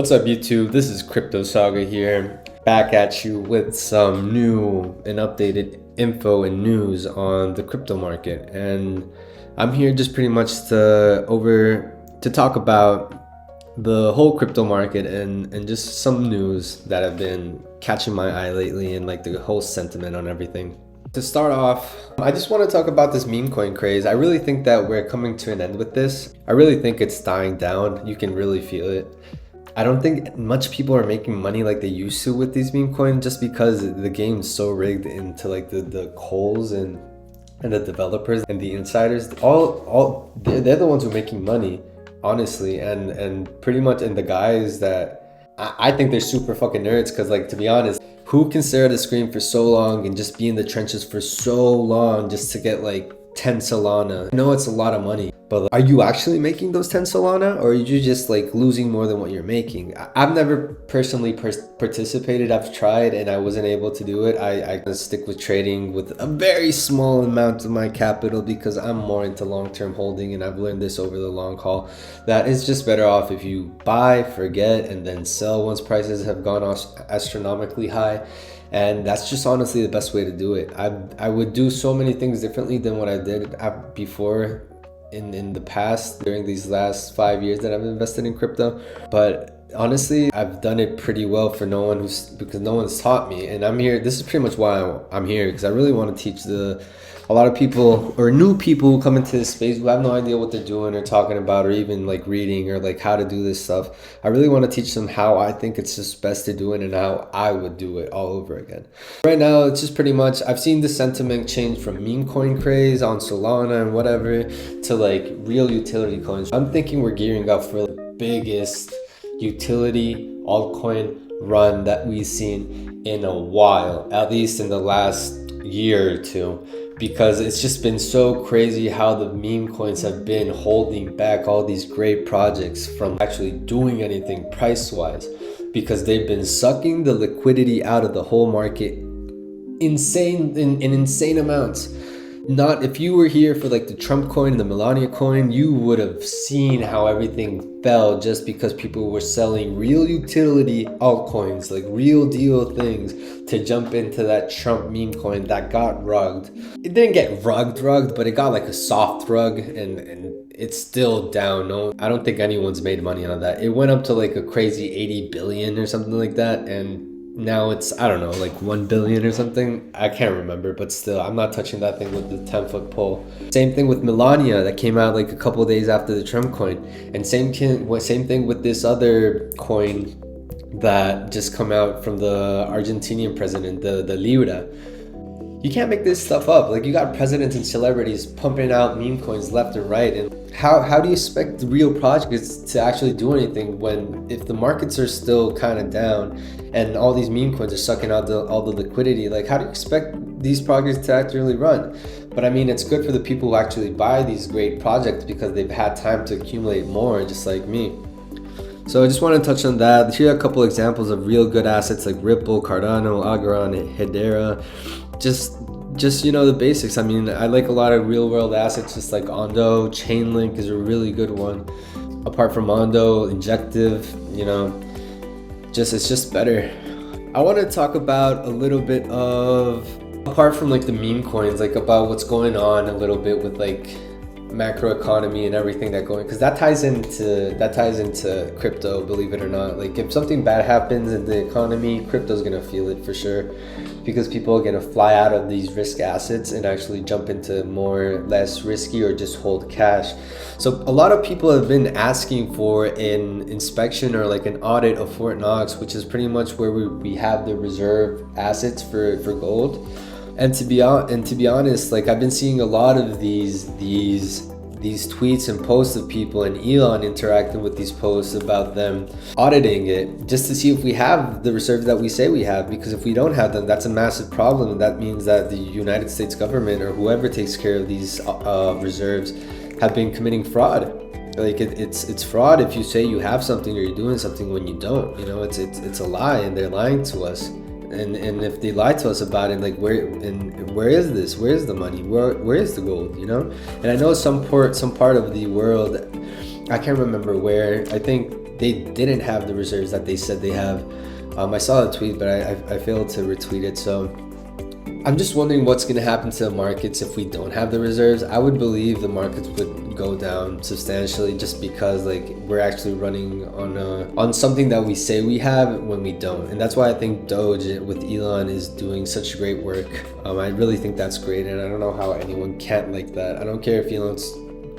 What's up YouTube? This is Crypto Saga here, back at you with some new and updated info and news on the crypto market. And I'm here just pretty much to talk about the whole crypto market and just some news that have been catching my eye lately and like the whole sentiment on everything. To start off, I just want to talk about this meme coin craze. I really think that we're coming to an end with this. I really think it's dying down. You can really feel it. I don't think much people are making money like they used to with these meme coins, just because the game's so rigged into like the Coles and the developers and the insiders. They're the ones who are making money, honestly, and pretty much, and the guys that I think they're super fucking nerds, because like, to be honest, who can stare at a screen for so long and just be in the trenches for so long just to get like 10 Solana? I know it's a lot of money, but are you actually making those 10 Solana, or are you just like losing more than what you're making? I've never personally participated. I've tried and I wasn't able to do it. I stick with trading with a very small amount of my capital because I'm more into long-term holding, and I've learned this over the long haul that it's just better off if you buy, forget, and then sell once prices have gone astronomically high. And that's just honestly the best way to do it. I would do so many things differently than what I did before in the past during these last 5 years that I've invested in crypto. But honestly, I've done it pretty well for because no one's taught me. And I'm here. This is pretty much why I'm here, because I really want to teach a lot of people, or new people who come into this space who have no idea what they're doing or talking about, or even like reading or like how to do this stuff. I really want to teach them how I think it's just best to do it and how I would do it all over again. Right now, it's just pretty much, I've seen the sentiment change from meme coin craze on Solana and whatever to like real utility coins. I'm thinking we're gearing up for the biggest utility altcoin run that we've seen in a while, at least in the last year or two. Because it's just been so crazy how the meme coins have been holding back all these great projects from actually doing anything price-wise, because they've been sucking the liquidity out of the whole market in insane amounts. Not if you were here for like the Trump coin and the Melania coin, you would have seen how everything fell just because people were selling real utility altcoins, like real deal things, to jump into that Trump meme coin that got rugged. It didn't get rugged, but it got like a soft rug, and it's still down. No, I don't think anyone's made money on that. It went up to like a crazy 80 billion or something like that, and now it's, I don't know, like 1 billion or something. I can't remember, but still, I'm not touching that thing with the 10-foot pole. Same thing with Melania that came out like a couple of days after the Trump coin. And same thing with this other coin that just come out from the Argentinian president, the Libra. You can't make this stuff up. Like, you got presidents and celebrities pumping out meme coins left and right, and how do you expect the real projects to actually do anything if the markets are still kind of down and all these meme coins are sucking out all the liquidity? Like, how do you expect these projects to actually run? But I mean, it's good for the people who actually buy these great projects because they've had time to accumulate more, just like me. So I just want to touch on that. Here are a couple examples of real good assets like Ripple, Cardano, Agron, Hedera. Just you know, the basics. I mean, I like a lot of real world assets, just like Ondo. Chainlink is a really good one. Apart from Ondo, Injective, you know, it's just better. I want to talk about a little bit of, apart from like the meme coins, like about what's going on a little bit with like macroeconomy and everything because that ties into crypto, believe it or not. Like, if something bad happens in the economy, crypto's gonna feel it for sure, because people are gonna fly out of these risk assets and actually jump into less risky or just hold cash. So a lot of people have been asking for an inspection or like an audit of Fort Knox, which is pretty much where we have the reserve assets for gold. And to be honest, like, I've been seeing a lot of these tweets and posts of people and Elon interacting with these posts about them auditing it just to see if we have the reserves that we say we have. Because if we don't have them, that's a massive problem. And that means that the United States government or whoever takes care of these reserves have been committing fraud. Like, it's fraud if you say you have something or you're doing something when you don't. You know, it's a lie, and they're lying to us. And if they lie to us about it, like, where is this? Where is the money? Where is the gold? You know? And I know some part of the world I can't remember where. I think they didn't have the reserves that they said they have. I saw the tweet, but I failed to retweet it. So I'm just wondering what's going to happen to the markets if we don't have the reserves. I would believe the markets would go down substantially, just because like we're actually running on something that we say we have when we don't. And that's why I think DOGE with Elon is doing such great work. I really think that's great, and I don't know how anyone can't like that. I don't care if Elon's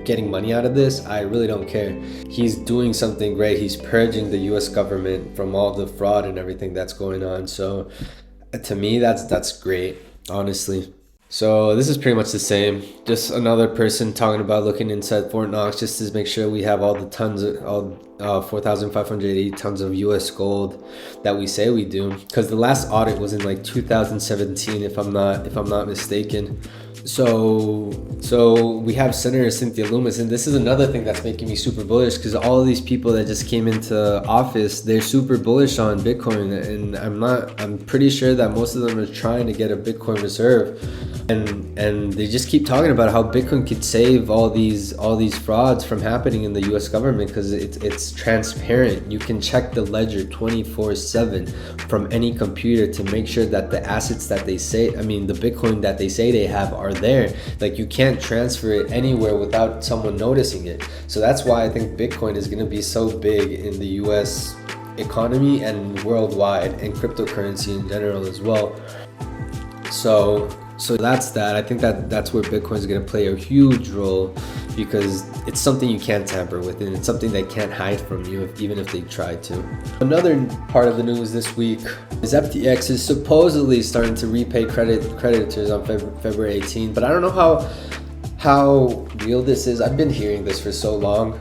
getting money out of this. I really don't care. He's doing something great. He's purging the US government from all the fraud and everything that's going on. So to me, that's great, honestly. So this is pretty much the same. Just another person talking about looking inside Fort Knox just to make sure we have all the tons of 4,580 tons of US gold that we say we do. Because the last audit was in like 2017, if I'm not mistaken. So we have Senator Cynthia Lummis, and this is another thing that's making me super bullish, because all of these people that just came into office, they're super bullish on Bitcoin, and I'm pretty sure that most of them are trying to get a Bitcoin reserve, and they just keep talking about how Bitcoin could save all these frauds from happening in the US government, because it's transparent. You can check the ledger 24/7 from any computer to make sure that the assets that they say, the Bitcoin that they say they have are there. Like, you can't transfer it anywhere without someone noticing it. So that's why I think Bitcoin is going to be so big in the US economy and worldwide, and cryptocurrency in general as well. So that's that. I think that's where Bitcoin is going to play a huge role, because it's something you can't tamper with, and it's something they can't hide from you even if they try to. Another part of the news this week is FTX is supposedly starting to repay creditors on February 18th, but I don't know how real this is. I've been hearing this for so long,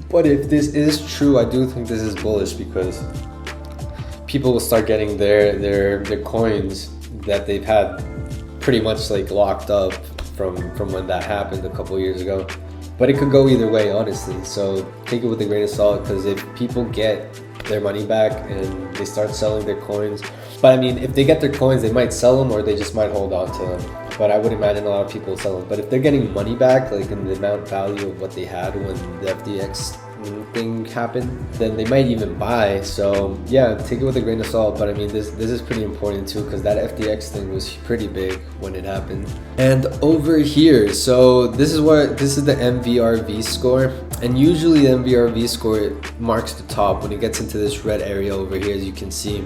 but if this is true, I do think this is bullish, because people will start getting their coins that they've had pretty much like locked up from when that happened a couple years ago. But it could go either way, honestly. So take it with a grain of salt, because if people get their money back and they start selling their coins, but if they get their coins, they might sell them, or they just might hold on to them. But I would imagine a lot of people sell them. But if they're getting money back, like in the amount value of what they had when the FTX thing happened, then they might even buy. So yeah, take it with a grain of salt. But this is pretty important too, because that FTX thing was pretty big when it happened. And over here, so this is the MVRV score, and usually the MVRV score marks the top when it gets into this red area over here, as you can see.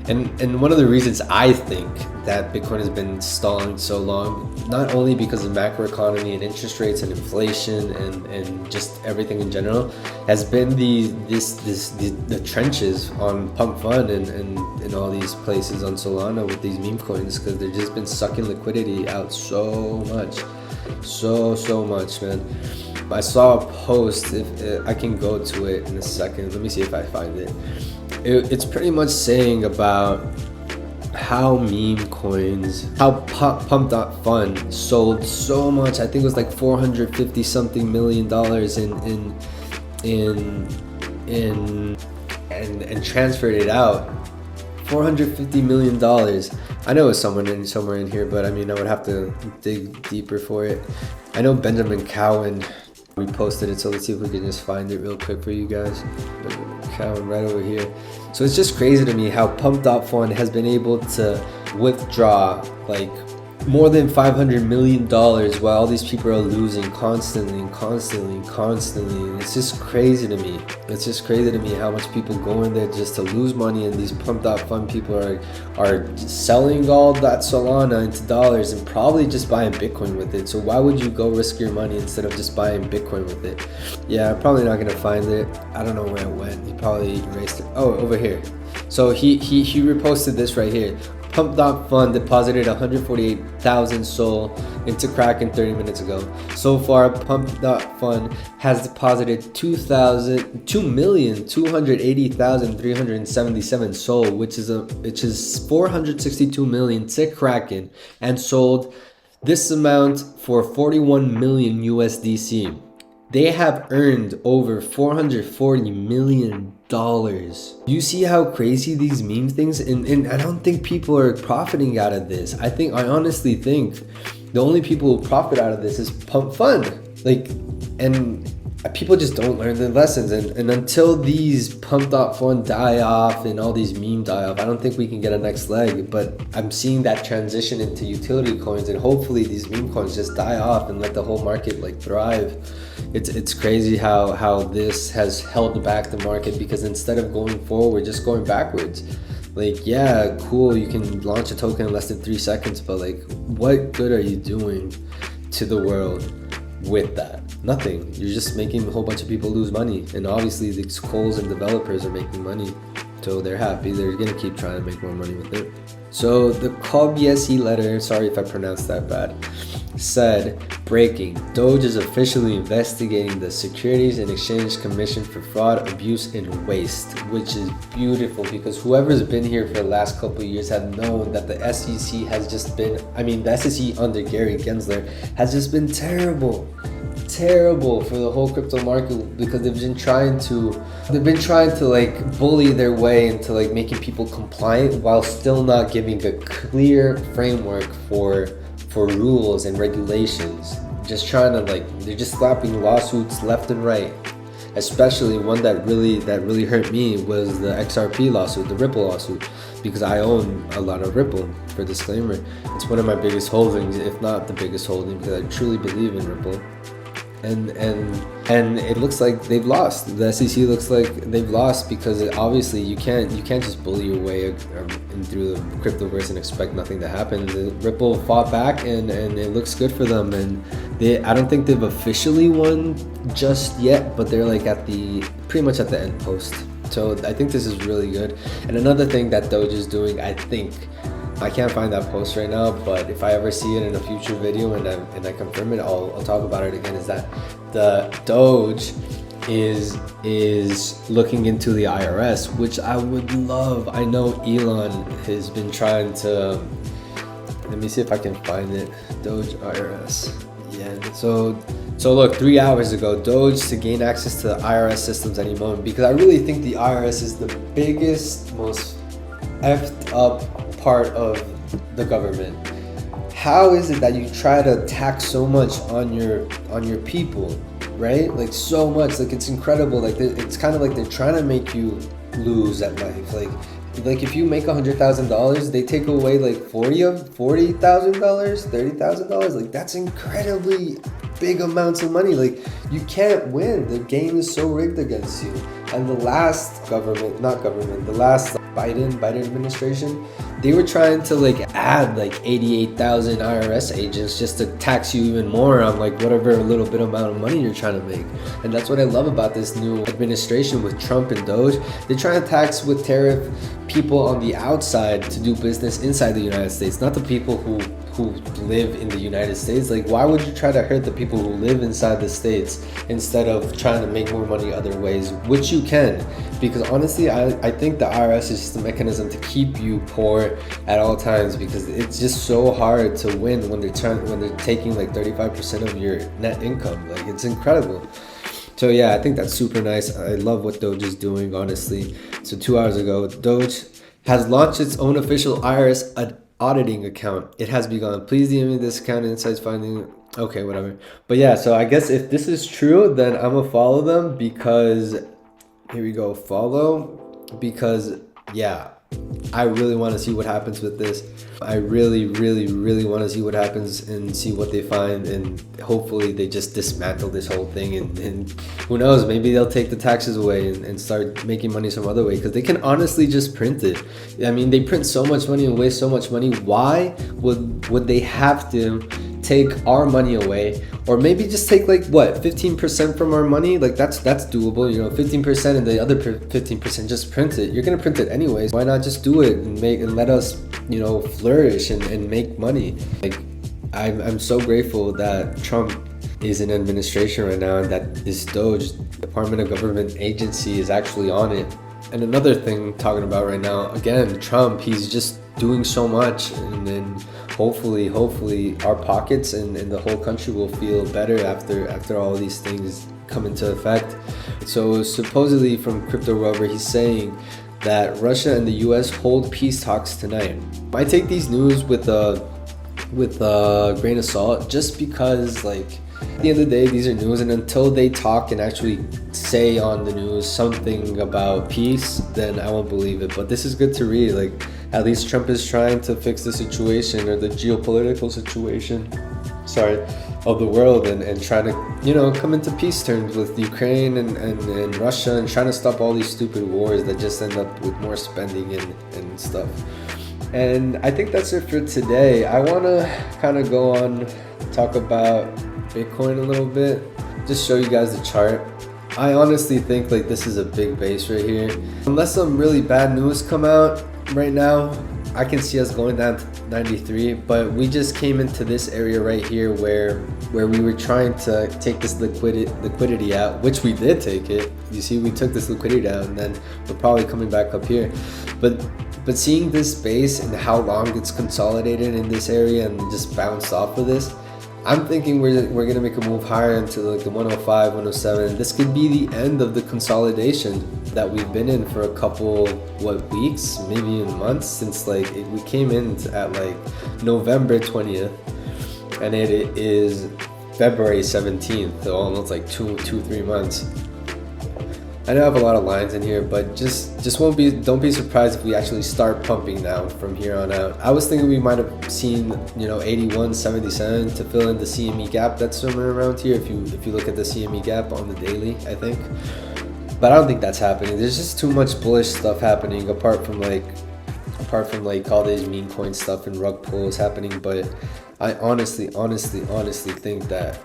And one of the reasons I think that Bitcoin has been stalling so long, not only because of macroeconomy and interest rates and inflation and just everything in general, has been the trenches on Pump Fund and all these places on Solana with these meme coins, because they've just been sucking liquidity out so much, man. I saw a post, if I can go to it in a second. Let me see if I find it. It's pretty much saying about how meme coins, how Pump.Fund sold so much. I think it was like $450 something million and transferred it out. $450 million. I know it's somewhere in here, but I would have to dig deeper for it. I know Benjamin Cowan reposted it, so let's see if we can just find it real quick for you guys. Cowan right over here. So it's just crazy to me how Pump.Fund has been able to withdraw like more than $500 million while all these people are losing constantly. And it's just crazy to me. It's just crazy to me how much people go in there just to lose money, and these Pump.Fund people are selling all that Solana into dollars and probably just buying Bitcoin with it. So why would you go risk your money instead of just buying Bitcoin with it? Yeah, I'm probably not gonna find it. I don't know where it went. He probably erased it. Oh, over here. So he reposted this right here. Pump.Fund deposited 148,000 SOL into Kraken 30 minutes ago. So far, Pump.Fund has deposited 2,280,377 SOL, which is 462 million to Kraken, and sold this amount for 41 million USDC. They have earned over $440 million. You see how crazy these meme things, and I don't think people are profiting out of this. I honestly think the only people who profit out of this is Pump Fund. And people just don't learn the lessons, and until these pumped up funds die off and all these memes die off, I don't think we can get a next leg. But I'm seeing that transition into utility coins, and hopefully these meme coins just die off and let the whole market like thrive. It's crazy how this has held back the market, because instead of going forward, just going backwards. Like, yeah, cool, you can launch a token in less than 3 seconds, but like, what good are you doing to the world with that? Nothing. You're just making a whole bunch of people lose money, and obviously these Coles and developers are making money, so they're happy. They're gonna keep trying to make more money with it. So the KBSE letter, sorry if I pronounced that bad, said, breaking, DOGE is officially investigating the Securities and Exchange Commission for fraud, abuse, and waste, which is beautiful, because whoever's been here for the last couple of years have known that the SEC has just been, the SEC under Gary Gensler has just been terrible for the whole crypto market, because they've been trying to like bully their way into like making people compliant while still not giving a clear framework for rules and regulations. Just trying to they're just slapping lawsuits left and right. Especially one that really hurt me was the XRP lawsuit, the Ripple lawsuit, because I own a lot of Ripple. For disclaimer, it's one of my biggest holdings, if not the biggest holding, because I truly believe in Ripple. And it looks like they've lost. The SEC looks like they've lost, because obviously you can't just bully your way in through the cryptoverse and expect nothing to happen. The Ripple fought back, and it looks good for them. And I don't think they've officially won just yet, but they're like pretty much at the end post. So I think this is really good. And another thing that DOGE is doing, I can't find that post right now, but if I ever see it in a future video and I confirm it, I'll talk about it again, is that the DOGE is looking into the IRS, which I would love. I know Elon has been trying to, let me see if I can find it, DOGE IRS. Yeah, so look, 3 hours ago, DOGE to gain access to the IRS systems any moment, because I really think the IRS is the biggest, most effed up part of the government. How is it that you try to tax so much on your people, right? Like so much, like it's incredible. Like it's kind of like they're trying to make you lose at life. Like if you make $100,000, they take away like $40,000, $30,000. Like that's incredibly big amounts of money. Like you can't win. The game is so rigged against you. And the last the last Biden administration, they were trying to like add like 88,000 IRS agents just to tax you even more on like whatever little bit amount of money you're trying to make. And that's what I love about this new administration with Trump and DOGE. They're trying to tax with tariff people on the outside to do business inside the United States, not the people who live in the United States. Like why would you try to hurt the people who live inside the States instead of trying to make more money other ways, which you can? Because honestly, I think the IRS is just a mechanism to keep you poor at all times, because it's just so hard to win when they're taking like 35% of your net income. Like it's incredible. So yeah, I think that's super nice. I love what DOGE is doing, honestly. So 2 hours ago, DOGE has launched its own official IRS auditing account. It has begun. Please DM me this account insights finding. Okay, whatever. But yeah, so I guess if this is true, then I'm gonna follow them, because here we go, follow, because yeah, I really want to see what happens with this. I really want to see what happens and see what they find, and hopefully they just dismantle this whole thing, and who knows, maybe they'll take the taxes away and start making money some other way, because they can honestly just print it. I mean, they print so much money and waste so much money. Why would they have to take our money away, or maybe just take like what, 15% from our money? Like that's doable, 15%, and the other 15% just print it. You're gonna print it anyways. Why not just do it and let us flourish and make money? Like I'm so grateful that Trump is in administration right now, and that this DOGE, Department of Government Agency, is actually on it. And another thing talking about right now, again, Trump, he's just doing so much, and then hopefully our pockets and the whole country will feel better after all these things come into effect. So supposedly from Crypto Rover, he's saying that Russia and the US hold peace talks tonight. I take these news with a grain of salt, just because like At the end of the day, these are news, and until they talk and actually say on the news something about peace, then I won't believe it. But this is good to read. Like, at least Trump is trying to fix the situation, or the geopolitical situation, of the world, and trying to, come into peace terms with Ukraine and Russia, and trying to stop all these stupid wars that just end up with more spending and stuff. And I think that's it for today. I want to kind of go on, talk about Bitcoin a little bit, just show you guys the chart. I honestly think like this is a big base right here. Unless some really bad news come out right now, I can see us going down to 93, but we just came into this area right here where we were trying to take this liquidity out, which we did take it. You see, we took this liquidity out, and then we're probably coming back up here. But seeing this base and how long it's consolidated in this area and just bounced off of this, I'm thinking we're gonna make a move higher into like the 105, 107. This could be the end of the consolidation that we've been in for a couple weeks, maybe even months, since we came in at like November 20th, and it is February 17th, so almost like 3 months. I know I have a lot of lines in here, but don't be surprised if we actually start pumping now from here on out. I was thinking we might have seen 81.77 to fill in the CME gap that's somewhere around here. If you look at the CME gap on the daily, I think, but I don't think that's happening. There's just too much bullish stuff happening apart from all these meme coin stuff and rug pulls happening. But I honestly think that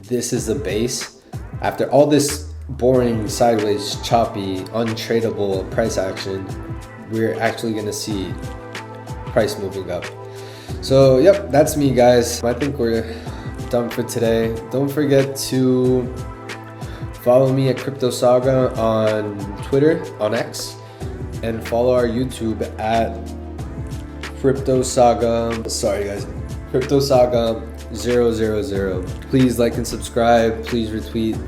this is the base after all this boring, sideways, choppy, untradeable price action. We're actually gonna see price moving up. So yep, that's me, guys. I think we're done for today. Don't forget to follow me at Crypto Saga on Twitter, on X, and follow our YouTube at Crypto Saga. Sorry guys, Crypto Saga 000. Please like and subscribe. Please retweet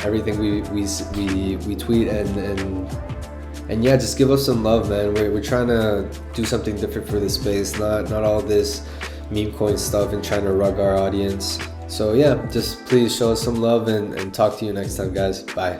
everything we tweet, and yeah, just give us some love, man. We're trying to do something different for this space, not all this meme coin stuff and trying to rug our audience. So yeah, just please show us some love, and talk to you next time, guys. Bye.